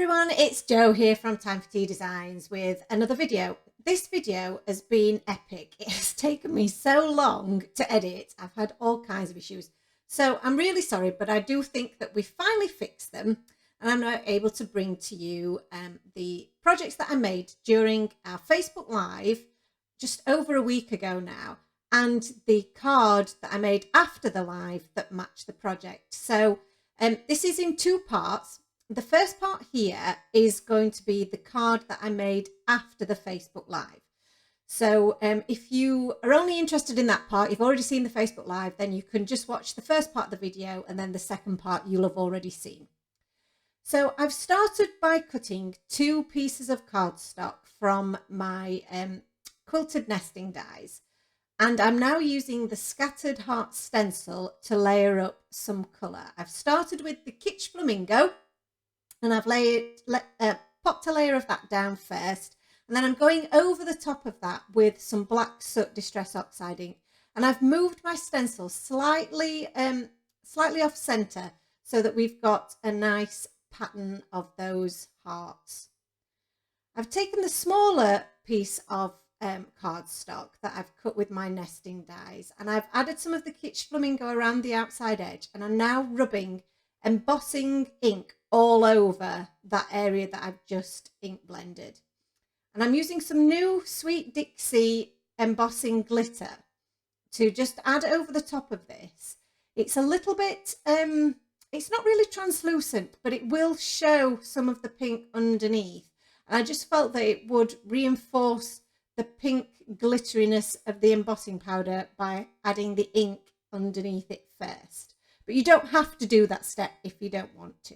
everyone, it's Jo here from Time for Tea Designs with another video. This video has been epic. It has taken me so long to edit. I've had all kinds of issues. So I'm really sorry, but I do think that we finally fixed them and I'm now able to bring to you the projects that I made during our Facebook Live just over a week ago now, and the card that I made after the live that matched the project. So this is in two parts. The first part here is going to be the card that I made after the Facebook Live. So if you are only interested in that part, you've already seen the Facebook Live, then you can just watch the first part of the video and then the second part you'll have already seen. So I've started by cutting two pieces of cardstock from my quilted nesting dies. And I'm now using the Scattered Heart stencil to layer up some colour. I've started with the Kitsch Flamingo, and I've popped a layer of that down first, and then I'm going over the top of that with some black soot distress oxide ink, and I've moved my stencil slightly off centre so that we've got a nice pattern of those hearts. I've taken the smaller piece of cardstock that I've cut with my nesting dies, and I've added some of the Kitsch Flamingo around the outside edge, and I'm now rubbing embossing ink all over that area that I've just ink blended. And I'm using some new Sweet Dixie embossing glitter to just add over the top of this. It's a little bit, it's not really translucent, but it will show some of the pink underneath. And I just felt that it would reinforce the pink glitteriness of the embossing powder by adding the ink underneath it first. But you don't have to do that step if you don't want to.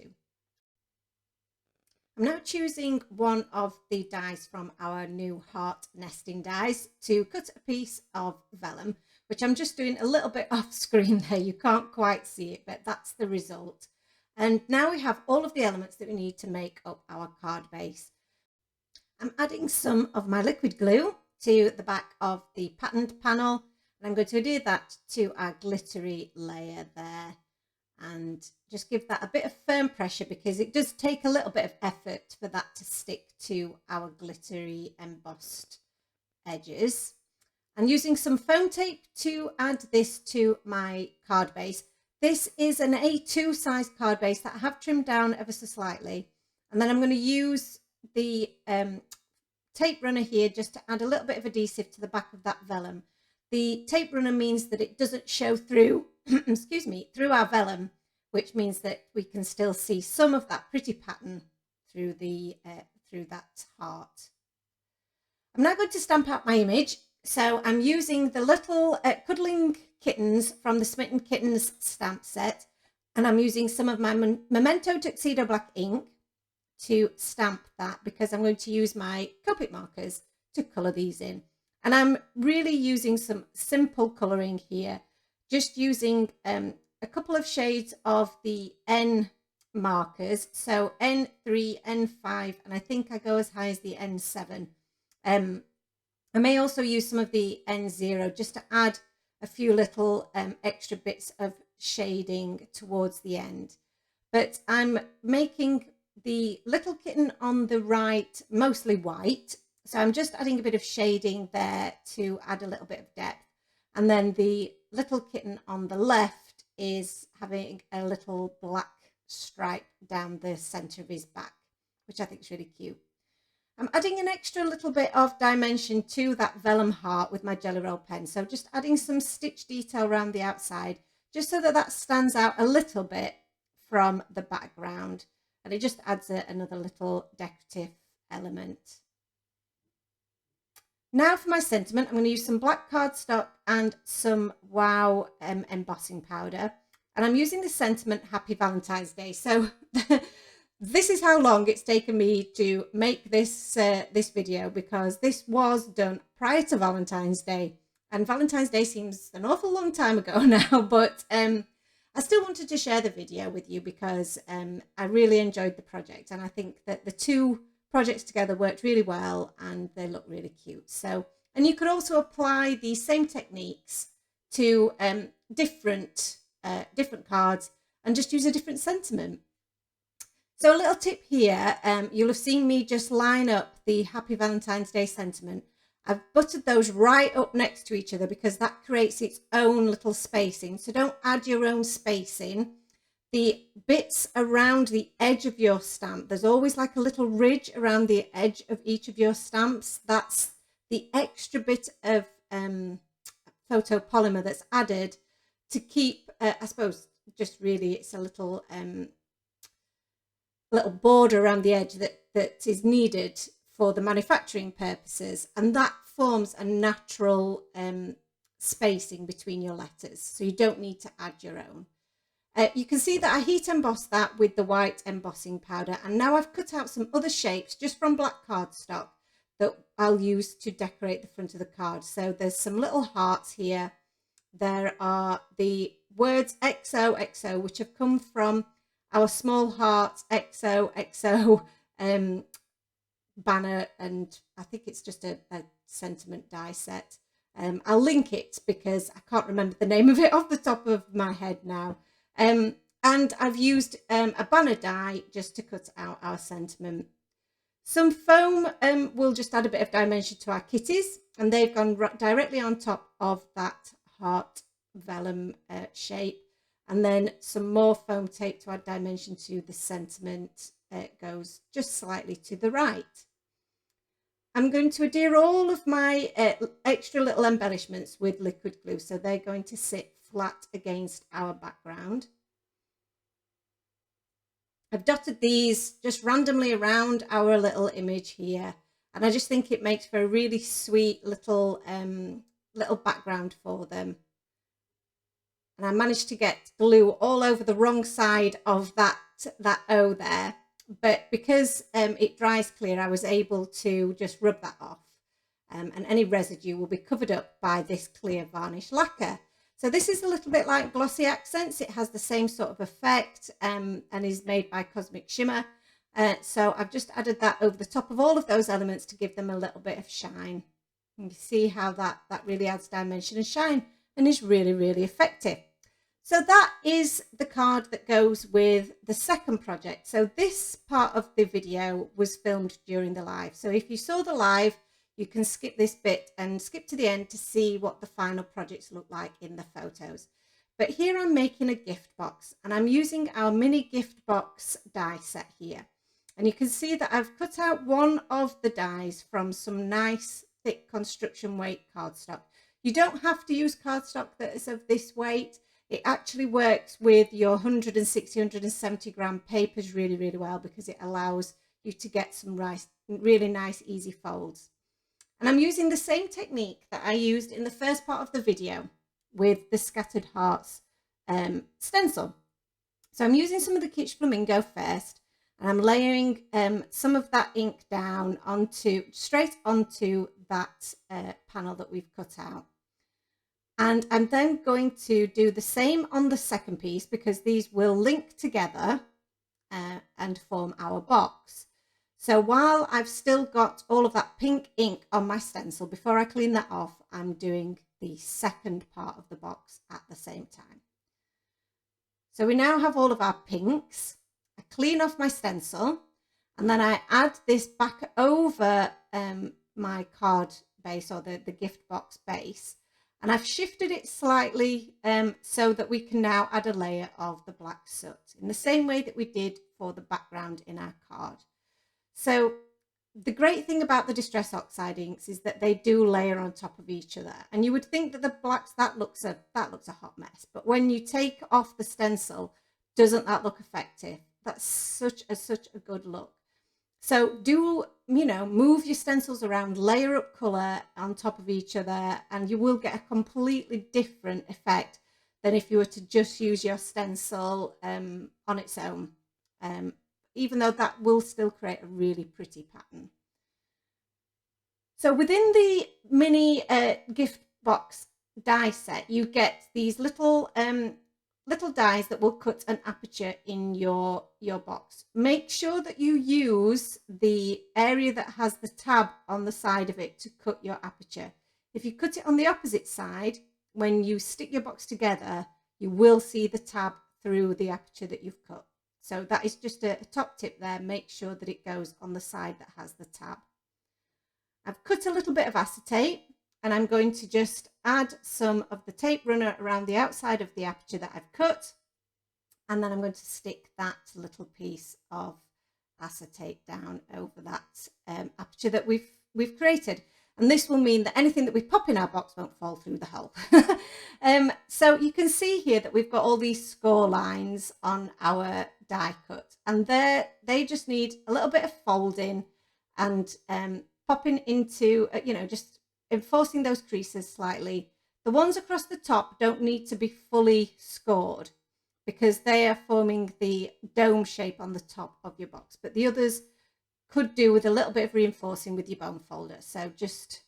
I'm now choosing one of the dies from our new heart nesting dies to cut a piece of vellum, which I'm just doing a little bit off screen there. You can't quite see it, but that's the result. And now we have all of the elements that we need to make up our card base. I'm adding some of my liquid glue to the back of the patterned panel, and I'm going to adhere that to our glittery layer there and just give that a bit of firm pressure, because it does take a little bit of effort for that to stick to our glittery embossed edges. I'm using some foam tape to add this to my card base. This is an A2 size card base that I have trimmed down ever so slightly, and then I'm going to use the tape runner here just to add a little bit of adhesive to the back of that vellum. The tape runner means that it doesn't show through excuse me, through our vellum, which means that we can still see some of that pretty pattern through the through that heart. I'm now going to stamp out my image, so I'm using the little cuddling kittens from the Smitten Kittens stamp set, and I'm using some of my Memento Tuxedo Black ink to stamp that, because I'm going to use my Copic markers to colour these in. And I'm really using some simple colouring here, just using a couple of shades of the N markers, so N3, N5, and I think I go as high as the N7. I may also use some of the N0 just to add a few little extra bits of shading towards the end. But I'm making the little kitten on the right mostly white, so I'm just adding a bit of shading there to add a little bit of depth. And then the little kitten on the left is having a little black stripe down the center of his back, which I think is really cute. I'm adding an extra little bit of dimension to that vellum heart with my Jelly Roll pen. So just adding some stitch detail around the outside, just so that that stands out a little bit from the background. And it just adds another little decorative element. Now for my sentiment, I'm going to use some black cardstock and some Wow embossing powder. And I'm using the sentiment Happy Valentine's Day. So this is how long it's taken me to make this this video, because this was done prior to Valentine's Day. And Valentine's Day seems an awful long time ago now, but I still wanted to share the video with you because I really enjoyed the project. And I think that the two projects together worked really well and they look really cute. So, and you could also apply these same techniques to different cards and just use a different sentiment. So a little tip here, you'll have seen me just line up the Happy Valentine's Day sentiment. I've buttered those right up next to each other because that creates its own little spacing. So don't add your own spacing. The bits around the edge of your stamp, there's always like a little ridge around the edge of each of your stamps. That's the extra bit of photopolymer that's added to keep, I suppose, just really it's a little border around the edge that is needed for the manufacturing purposes, and that forms a natural spacing between your letters, so you don't need to add your own. You can see that I heat embossed that with the white embossing powder, and now I've cut out some other shapes just from black cardstock that I'll use to decorate the front of the card. So there's some little hearts here. There are the words XOXO, which have come from our Small Heart XOXO banner, and I think it's just a sentiment die set. I'll link it because I can't remember the name of it off the top of my head now. And I've used a banner die just to cut out our sentiment. Some foam will just add a bit of dimension to our kitties, and they've gone directly on top of that heart vellum shape. And then some more foam tape to add dimension to the sentiment goes just slightly to the right. I'm going to adhere all of my extra little embellishments with liquid glue, so they're going to sit flat against our background. I've dotted these just randomly around our little image here, and I just think it makes for a really sweet little background for them. And I managed to get glue all over the wrong side of that O there, but because it dries clear, I was able to just rub that off, and any residue will be covered up by this clear varnish lacquer. So this is a little bit like Glossy Accents. It has the same sort of effect and is made by Cosmic Shimmer. So I've just added that over the top of all of those elements to give them a little bit of shine. And you see how that really adds dimension and shine and is really, really effective. So that is the card that goes with the second project. So this part of the video was filmed during the live. So if you saw the live, you can skip this bit and skip to the end to see what the final projects look like in the photos. But here I'm making a gift box, and I'm using our mini gift box die set here. And you can see that I've cut out one of the dies from some nice thick construction weight cardstock. You don't have to use cardstock that is of this weight. It actually works with your 160, 170 gram papers really, really well, because it allows you to get some really nice, easy folds. And I'm using the same technique that I used in the first part of the video with the Scattered Hearts stencil. So I'm using some of the Kitsch Flamingo first, and I'm layering some of that ink down straight onto that panel that we've cut out. And I'm then going to do the same on the second piece, because these will link together and form our box. So while I've still got all of that pink ink on my stencil, before I clean that off, I'm doing the second part of the box at the same time. So we now have all of our pinks. I clean off my stencil, and then I add this back over my card base, or the gift box base. And I've shifted it slightly so that we can now add a layer of the black soot in the same way that we did for the background in our card. So the great thing about the Distress Oxide inks is that they do layer on top of each other. And you would think that the blacks, that looks a hot mess. But when you take off the stencil, doesn't that look effective? That's such a good look. So do, move your stencils around, layer up colour on top of each other, and you will get a completely different effect than if you were to just use your stencil on its own, even though that will still create a really pretty pattern. So within the mini gift box die set, you get these little dies that will cut an aperture in your box. Make sure that you use the area that has the tab on the side of it to cut your aperture. If you cut it on the opposite side, when you stick your box together, you will see the tab through the aperture that you've cut. So that is just a top tip there. Make sure that it goes on the side that has the tab. I've cut a little bit of acetate, and I'm going to just add some of the tape runner around the outside of the aperture that I've cut. And then I'm going to stick that little piece of acetate down over that aperture that we've created. And this will mean that anything that we pop in our box won't fall through the hole. So you can see here that we've got all these score lines on our die cut, and they just need a little bit of folding and popping into, just enforcing those creases slightly. The ones across the top don't need to be fully scored because they are forming the dome shape on the top of your box, but the others could do with a little bit of reinforcing with your bone folder. So just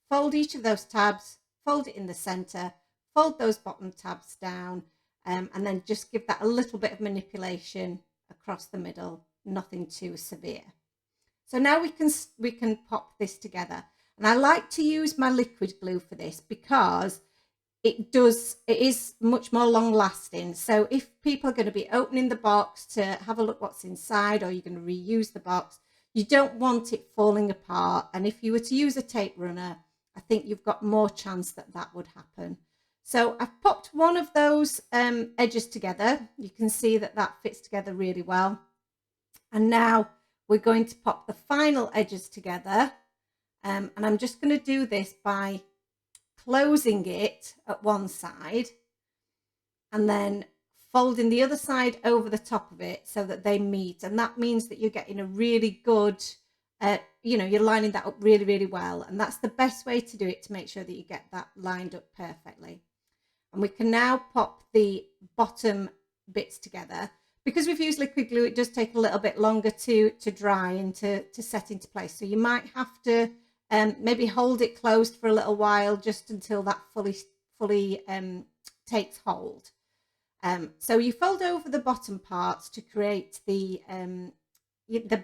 fold each of those tabs, fold it in the center, fold those bottom tabs down, and then just give that a little bit of manipulation across the middle, nothing too severe. So now we can pop this together. And I like to use my liquid glue for this because it is much more long lasting. So if people are going to be opening the box to have a look what's inside, or you're going to reuse the box, you don't want it falling apart. And if you were to use a tape runner, I think you've got more chance that that would happen. So I've popped one of those edges together. You can see that that fits together really well. And now we're going to pop the final edges together. And I'm just going to do this by closing it at one side and then folding the other side over the top of it so that they meet. And that means that you're getting a really good, you're lining that up really, really well. And that's the best way to do it, to make sure that you get that lined up perfectly. And we can now pop the bottom bits together. Because we've used liquid glue, it does take a little bit longer to dry and to set into place. So you might have to maybe hold it closed for a little while, just until that fully takes hold. So you fold over the bottom parts to create the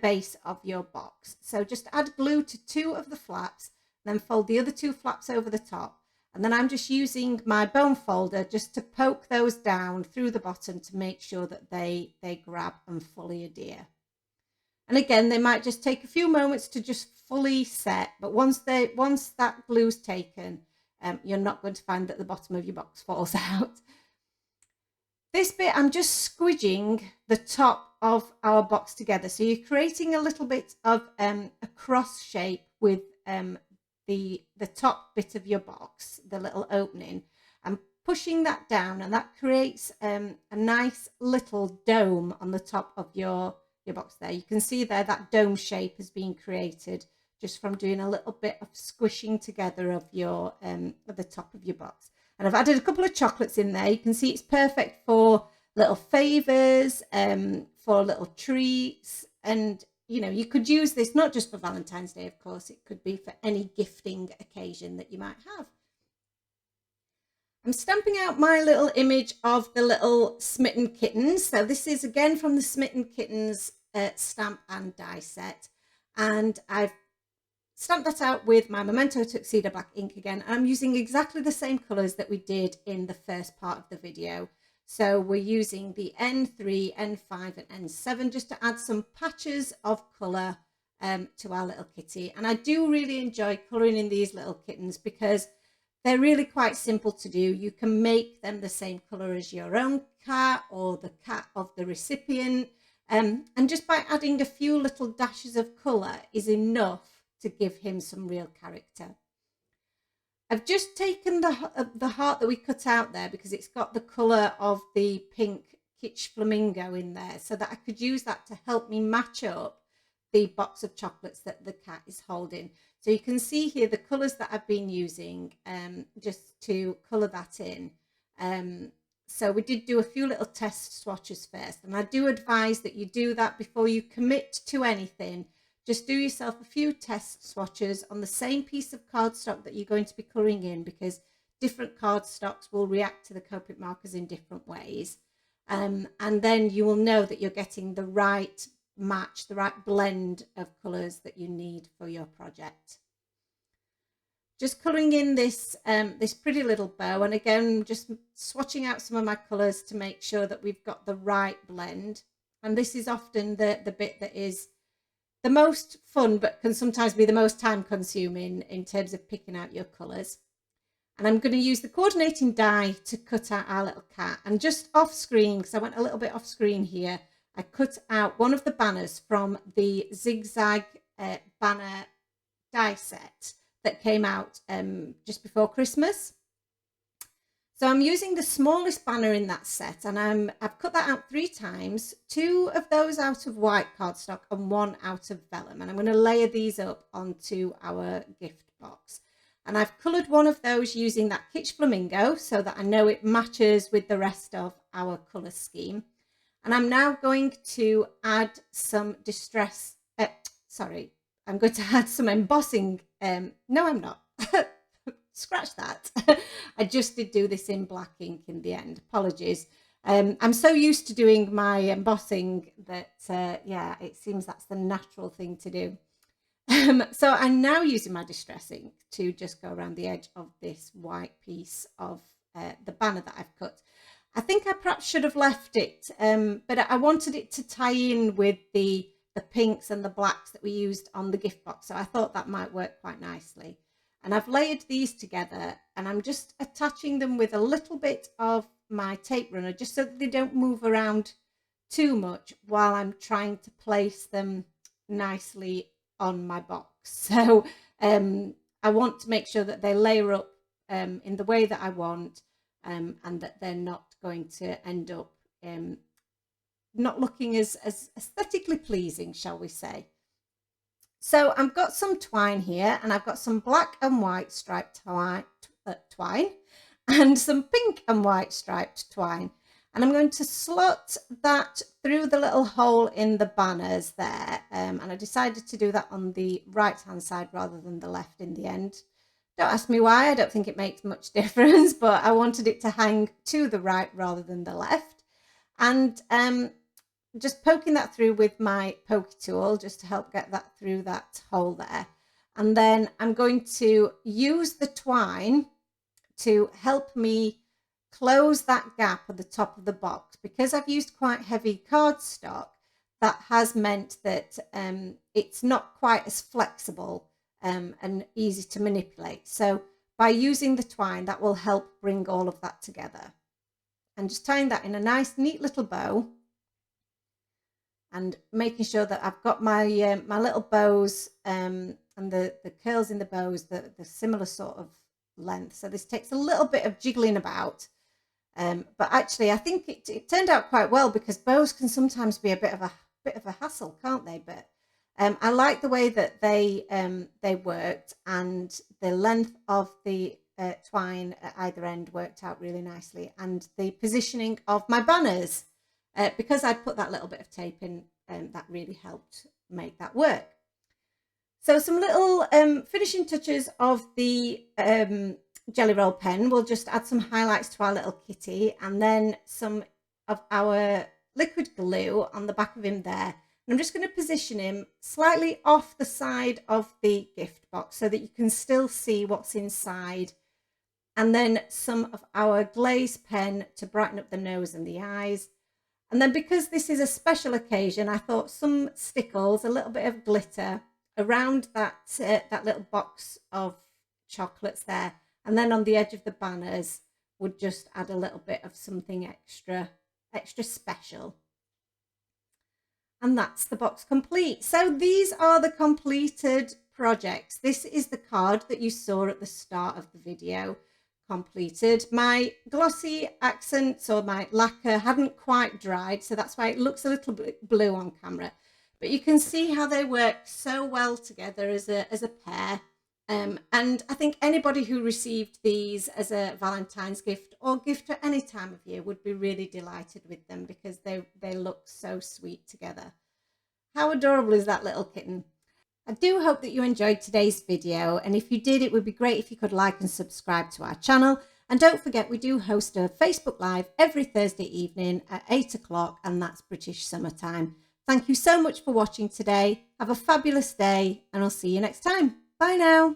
base of your box. So just add glue to 2 of the flaps, then fold the other 2 flaps over the top. And then I'm just using my bone folder just to poke those down through the bottom to make sure that they grab and fully adhere. And again, they might just take a few moments to just fully set, but once that glue's taken, you're not going to find that the bottom of your box falls out. This bit, I'm just squidging the top of our box together. So you're creating a little bit of a cross shape with the top bit of your box, the little opening, and pushing that down, and that creates a nice little dome on the top of your box there. You can see there that dome shape has been created just from doing a little bit of squishing together of your of the top of your box. And I've added a couple of chocolates in there. You can see it's perfect for little favors, for little treats, and you could use this not just for Valentine's Day, of course, it could be for any gifting occasion that you might have. I'm stamping out my little image of the little smitten kittens. So this is again from the Smitten Kittens stamp and die set. And I've stamped that out with my Memento Tuxedo Black ink again. I'm using exactly the same colours that we did in the first part of the video. So we're using the N3, N5 and N7 just to add some patches of colour to our little kitty. And I do really enjoy colouring in these little kittens because they're really quite simple to do. You can make them the same colour as your own cat or the cat of the recipient. And just by adding a few little dashes of colour is enough to give him some real character. I've just taken the heart that we cut out there because it's got the colour of the pink Kitsch Flamingo in there, so that I could use that to help me match up the box of chocolates that the cat is holding. So you can see here the colours that I've been using just to colour that in. So we did do a few little test swatches first, and I do advise that you do that before you commit to anything. Just do yourself a few test swatches on the same piece of cardstock that you're going to be colouring in, because different cardstocks will react to the Copic markers in different ways. And then you will know that you're getting the right match, the right blend of colours that you need for your project. Just colouring in this this pretty little bow, and again just swatching out some of my colours to make sure that we've got the right blend. And this is often the bit that is the most fun, but can sometimes be the most time consuming in terms of picking out your colours. And I'm going to use the coordinating die to cut out our little cat. And just off screen, because I went a little bit off screen here, I cut out one of the banners from the zigzag banner die set that came out just before Christmas. So I'm using the smallest banner in that set, and I've cut that out 3 times, 2 of those out of white cardstock and 1 out of vellum. And I'm going to layer these up onto our gift box. And I've coloured one of those using that Kitsch Flamingo so that I know it matches with the rest of our colour scheme. And I'm now going to add some I'm going to add some embossing. No, I'm not. Scratch that. I just did do this in black ink in the end. Apologies. I'm so used to doing my embossing that, yeah, it seems that's the natural thing to do. So I'm now using my distress ink to just go around the edge of this white piece of the banner that I've cut. I think I perhaps should have left it, but I wanted it to tie in with the pinks and the blacks that we used on the gift box. So I thought that might work quite nicely. And I've layered these together, and I'm just attaching them with a little bit of my tape runner, just so that they don't move around too much while I'm trying to place them nicely on my box. So I want to make sure that they layer up in the way that I want, and that they're not going to end up not looking as aesthetically pleasing, shall we say. So I've got some twine here, and I've got some black and white striped twine and some pink and white striped twine. And I'm going to slot that through the little hole in the banners there. And I decided to do that on the right-hand side rather than the left in the end. Don't ask me why, I don't think it makes much difference, but I wanted it to hang to the right rather than the left. And just poking that through with my pokey tool just to help get that through that hole there. And then I'm going to use the twine to help me close that gap at the top of the box. Because I've used quite heavy cardstock, that has meant that it's not quite as flexible and easy to manipulate. So by using the twine, that will help bring all of that together. And just tying that in a nice neat little bow, and making sure that I've got my my little bows and the curls in the bows, the similar sort of length. So this takes a little bit of jiggling about, but actually I think it turned out quite well, because bows can sometimes be a bit of a hassle, can't they? But I like the way that they worked, and the length of the twine at either end worked out really nicely, and the positioning of my banners. Because I put that little bit of tape in, that really helped make that work. So some little finishing touches of the Jelly Roll pen. We'll just add some highlights to our little kitty, and then some of our liquid glue on the back of him there. And I'm just going to position him slightly off the side of the gift box so that you can still see what's inside. And then some of our glaze pen to brighten up the nose and the eyes. And then, because this is a special occasion, I thought some stickles, a little bit of glitter around that that little box of chocolates there, and then on the edge of the banners would just add a little bit of something extra special. And that's the box complete. So these are the completed projects. This is the card that you saw at the start of the video. Completed. My glossy accents or my lacquer hadn't quite dried, so that's why it looks a little bit blue on camera, but you can see how they work so well together as a pair. And I think anybody who received these as a Valentine's gift or gift at any time of year would be really delighted with them, because they look so sweet together. How adorable is that little kitten? I do hope that you enjoyed today's video, and if you did, it would be great if you could like and subscribe to our channel. And don't forget, we do host a Facebook Live every Thursday evening at 8 o'clock, and that's British summertime. Thank you so much for watching today. Have a fabulous day, and I'll see you next time. Bye now.